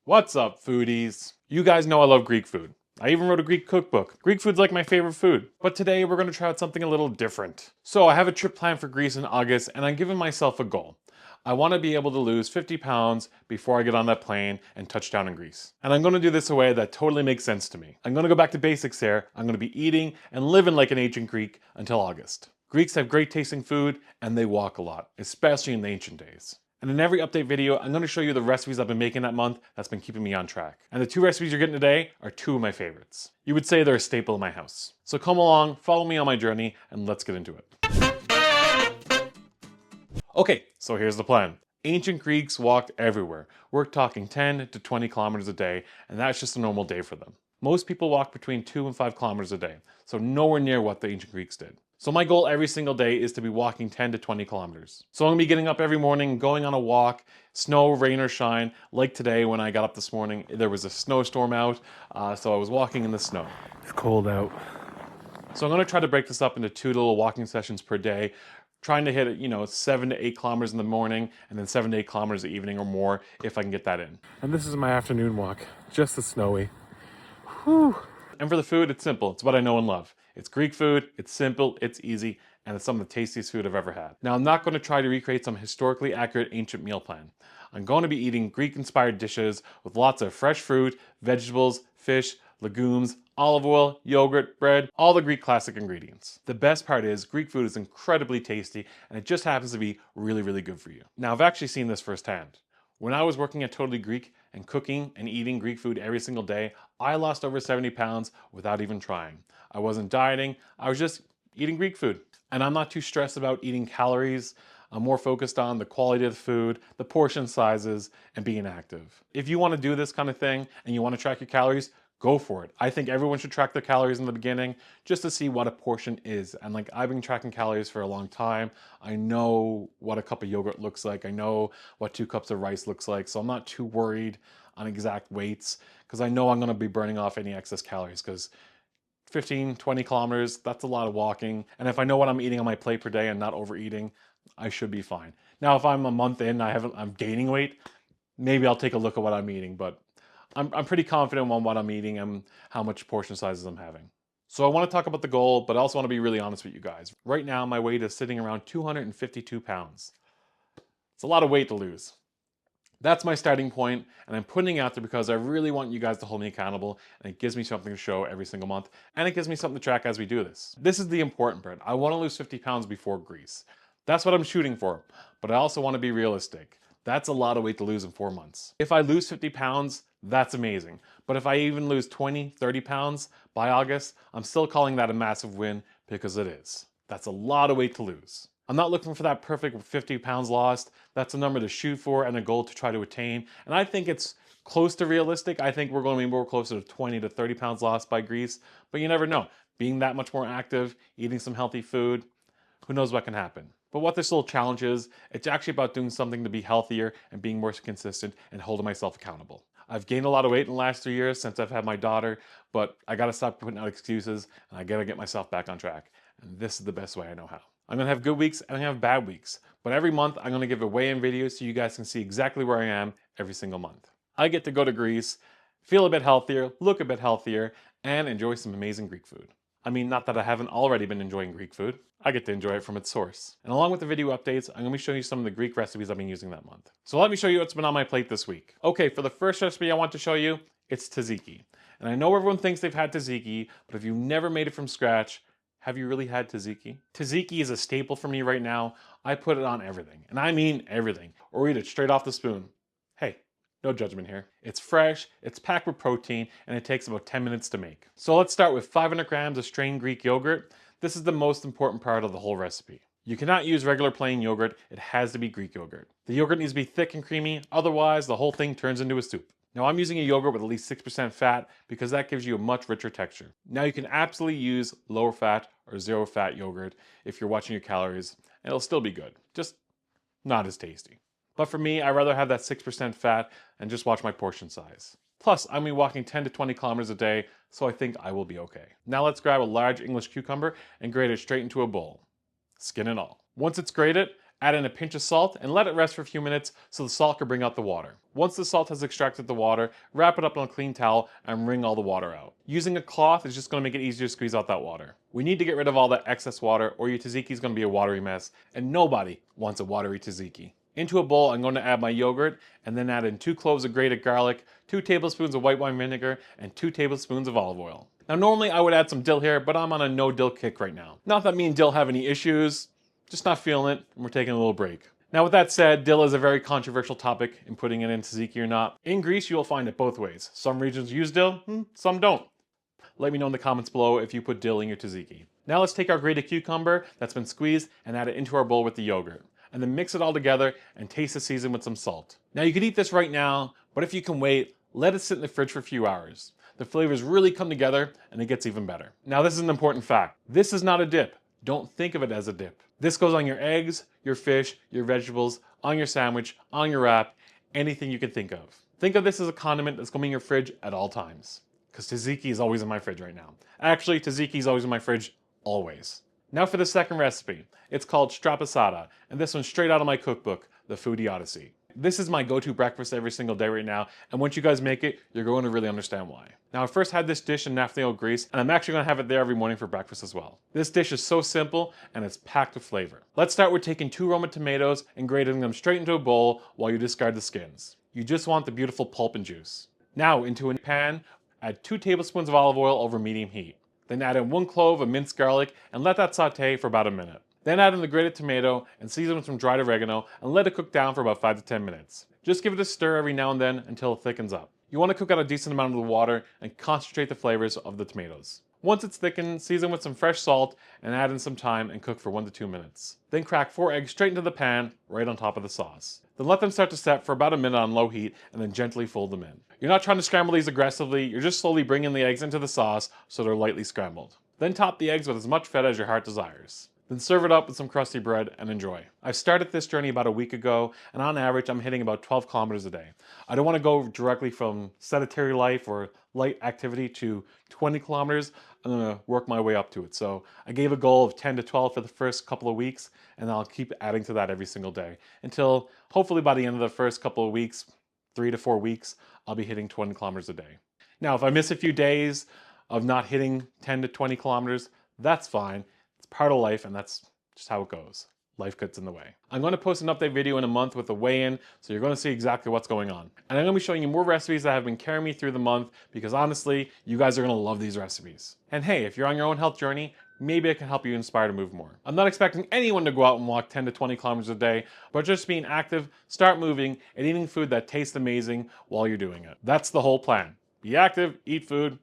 What's up, foodies? You guys know I love Greek food. I even wrote a Greek cookbook. Greek food's like my favorite food. But today we're gonna try out something a little different. So I have a trip planned for Greece in August and I'm giving myself a goal. I wanna be able to lose 50 pounds before I get on that plane and touch down in Greece. And I'm gonna do this a way that totally makes sense to me. I'm gonna go back to basics here. I'm gonna be eating and living like an ancient Greek until August. Greeks have great tasting food and they walk a lot, especially in the ancient days. And in every update video, I'm going to show you the recipes I've been making that month that's been keeping me on track. And the two recipes you're getting today are two of my favorites. You would say they're a staple in my house. So come along, follow me on my journey, and let's get into it. Okay, so here's the plan. Ancient Greeks walked everywhere. We're talking 10 to 20 kilometers a day, and that's just a normal day for them. Most people walk between 2 and 5 kilometers a day, so nowhere near what the ancient Greeks did. So my goal every single day is to be walking 10 to 20 kilometers. So I'm gonna be getting up every morning, going on a walk, snow, rain or shine. Like today when I got up this morning, there was a snowstorm out, so I was walking in the snow. It's cold out. So I'm gonna try to break this up into 2 little walking sessions per day, trying to hit it, 7 to 8 kilometers in the morning and then 7 to 8 kilometers in the evening or more if I can get that in. And this is my afternoon walk, just as snowy. Whew. And for the food, it's simple. It's what I know and love. It's Greek food, it's simple, it's easy, and it's some of the tastiest food I've ever had. Now, I'm not going to try to recreate some historically accurate ancient meal plan. I'm going to be eating Greek-inspired dishes with lots of fresh fruit, vegetables, fish, legumes, olive oil, yogurt, bread, all the Greek classic ingredients. The best part is Greek food is incredibly tasty, and it just happens to be really, really good for you. Now, I've actually seen this firsthand. When I was working at Totally Greek and cooking and eating Greek food every single day, I lost over 70 pounds without even trying. I wasn't dieting, I was just eating Greek food. And I'm not too stressed about eating calories. I'm more focused on the quality of the food, the portion sizes, and being active. If you want to do this kind of thing and you want to track your calories, go for it. I think everyone should track their calories in the beginning just to see what a portion is. And like I've been tracking calories for a long time. I know what a cup of yogurt looks like. I know what 2 cups of rice looks like. So I'm not too worried on exact weights because I know I'm going to be burning off any excess calories because 15, 20 kilometers, that's a lot of walking. And if I know what I'm eating on my plate per day and not overeating, I should be fine. Now, if I'm a month in, I'm gaining weight, maybe I'll take a look at what I'm eating, but I'm pretty confident on what I'm eating and how much portion sizes I'm having. So I want to talk about the goal, but I also want to be really honest with you guys. Right now, my weight is sitting around 252 pounds. It's a lot of weight to lose. That's my starting point, and I'm putting it out there because I really want you guys to hold me accountable, and it gives me something to show every single month, and it gives me something to track as we do this. This is the important part. I want to lose 50 pounds before Greece. That's what I'm shooting for, but I also want to be realistic. That's a lot of weight to lose in 4 months. If I lose 50 pounds, that's amazing. But if I even lose 20, 30 pounds by August, I'm still calling that a massive win because it is. That's a lot of weight to lose. I'm not looking for that perfect 50 pounds lost. That's a number to shoot for and a goal to try to attain. And I think it's close to realistic. I think we're going to be more closer to 20 to 30 pounds lost by Greece, but you never know. Being that much more active, eating some healthy food, who knows what can happen. But what this little challenge is, it's actually about doing something to be healthier and being more consistent and holding myself accountable. I've gained a lot of weight in the last 3 years since I've had my daughter, but I gotta stop putting out excuses and I gotta get myself back on track. And this is the best way I know how. I'm gonna have good weeks and I'm gonna have bad weeks, but every month I'm gonna give a weigh-in video so you guys can see exactly where I am every single month. I get to go to Greece, feel a bit healthier, look a bit healthier, and enjoy some amazing Greek food. I mean, not that I haven't already been enjoying Greek food. I get to enjoy it from its source. And along with the video updates, I'm going to be showing you some of the Greek recipes I've been using that month. So let me show you what's been on my plate this week. Okay, for the first recipe I want to show you, it's tzatziki. And I know everyone thinks they've had tzatziki, but if you've never made it from scratch, have you really had tzatziki? Tzatziki is a staple for me right now. I put it on everything, and I mean everything, or eat it straight off the spoon. Hey, no judgment here. It's fresh, it's packed with protein, and it takes about 10 minutes to make. So let's start with 500 grams of strained Greek yogurt. This is the most important part of the whole recipe. You cannot use regular plain yogurt, it has to be Greek yogurt. The yogurt needs to be thick and creamy, otherwise the whole thing turns into a soup. Now I'm using a yogurt with at least 6% fat because that gives you a much richer texture. Now you can absolutely use lower fat or zero fat yogurt if you're watching your calories, and it'll still be good, just not as tasty. But for me, I'd rather have that 6% fat and just watch my portion size. Plus, I'm gonna be walking 10 to 20 kilometers a day, so I think I will be okay. Now let's grab a large English cucumber and grate it straight into a bowl, skin and all. Once it's grated, Add in a pinch of salt and let it rest for a few minutes so the salt can bring out the water. Once the salt has extracted the water, wrap it up on a clean towel and wring all the water out. Using a cloth is just going to make it easier to squeeze out that water. We need to get rid of all that excess water or your tzatziki is going to be a watery mess, and nobody wants a watery tzatziki. Into a bowl, I'm going to add my yogurt and then add in 2 cloves of grated garlic, 2 tablespoons of white wine vinegar, and 2 tablespoons of olive oil. Now normally I would add some dill here, but I'm on a no dill kick right now. Not that me and dill have any issues, just not feeling it, and we're taking a little break. Now with that said, dill is a very controversial topic in putting it in tzatziki or not. In Greece, you will find it both ways. Some regions use dill, some don't. Let me know in the comments below if you put dill in your tzatziki. Now let's take our grated cucumber that's been squeezed and add it into our bowl with the yogurt. And then mix it all together and taste the season with some salt. Now you could eat this right now, but if you can wait, let it sit in the fridge for a few hours. The flavors really come together and it gets even better. Now this is an important fact. This is not a dip. Don't think of it as a dip. This goes on your eggs, your fish, your vegetables, on your sandwich, on your wrap, anything you can think of. Think of this as a condiment that's going to be in your fridge at all times. Because tzatziki is always in my fridge right now. Actually, tzatziki is always in my fridge, always. Now for the second recipe. It's called Strapatsada, and this one's straight out of my cookbook, the FOOD-DEE Odyssey. This is my go-to breakfast every single day right now, and once you guys make it, you're going to really understand why. Now I first had this dish in Nafplio, Greece, and I'm actually going to have it there every morning for breakfast as well. This dish is so simple, and it's packed with flavor. Let's start with taking 2 Roma tomatoes and grating them straight into a bowl while you discard the skins. You just want the beautiful pulp and juice. Now into a pan, add 2 tablespoons of olive oil over medium heat. Then add in 1 clove of minced garlic and let that saute for about a minute. Then add in the grated tomato and season with some dried oregano and let it cook down for about 5 to 10 minutes. Just give it a stir every now and then until it thickens up. You want to cook out a decent amount of the water and concentrate the flavors of the tomatoes. Once it's thickened, season with some fresh salt and add in some thyme and cook for 1 to 2 minutes. Then crack 4 eggs straight into the pan, right on top of the sauce. Then let them start to set for about a minute on low heat and then gently fold them in. You're not trying to scramble these aggressively, you're just slowly bringing the eggs into the sauce so they're lightly scrambled. Then top the eggs with as much feta as your heart desires. Then serve it up with some crusty bread and enjoy. I started this journey about a week ago, and on average I'm hitting about 12 kilometers a day. I don't want to go directly from sedentary life or light activity to 20 kilometers. I'm going to work my way up to it. So I gave a goal of 10 to 12 for the first couple of weeks, and I'll keep adding to that every single day until hopefully by the end of the first couple of weeks, 3 to 4 weeks, I'll be hitting 20 kilometers a day. Now, if I miss a few days of not hitting 10 to 20 kilometers, that's fine. It's part of life, and that's just how it goes. Life gets in the way. I'm going to post an update video in a month with a weigh-in, so you're going to see exactly what's going on. And I'm going to be showing you more recipes that have been carrying me through the month because honestly, you guys are going to love these recipes. And hey, if you're on your own health journey, maybe I can help you inspire to move more. I'm not expecting anyone to go out and walk 10 to 20 kilometers a day, but just being active, start moving, and eating food that tastes amazing while you're doing it. That's the whole plan. Be active, eat food,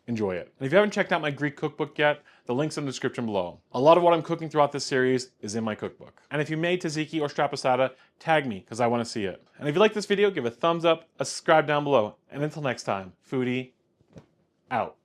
enjoy it. And if you haven't checked out my Greek cookbook yet, the link's in the description below. A lot of what I'm cooking throughout this series is in my cookbook. And if you made tzatziki or strapatsada, tag me because I want to see it. And if you like this video, give a thumbs up, a subscribe down below. And until next time, FOOD-DEE out.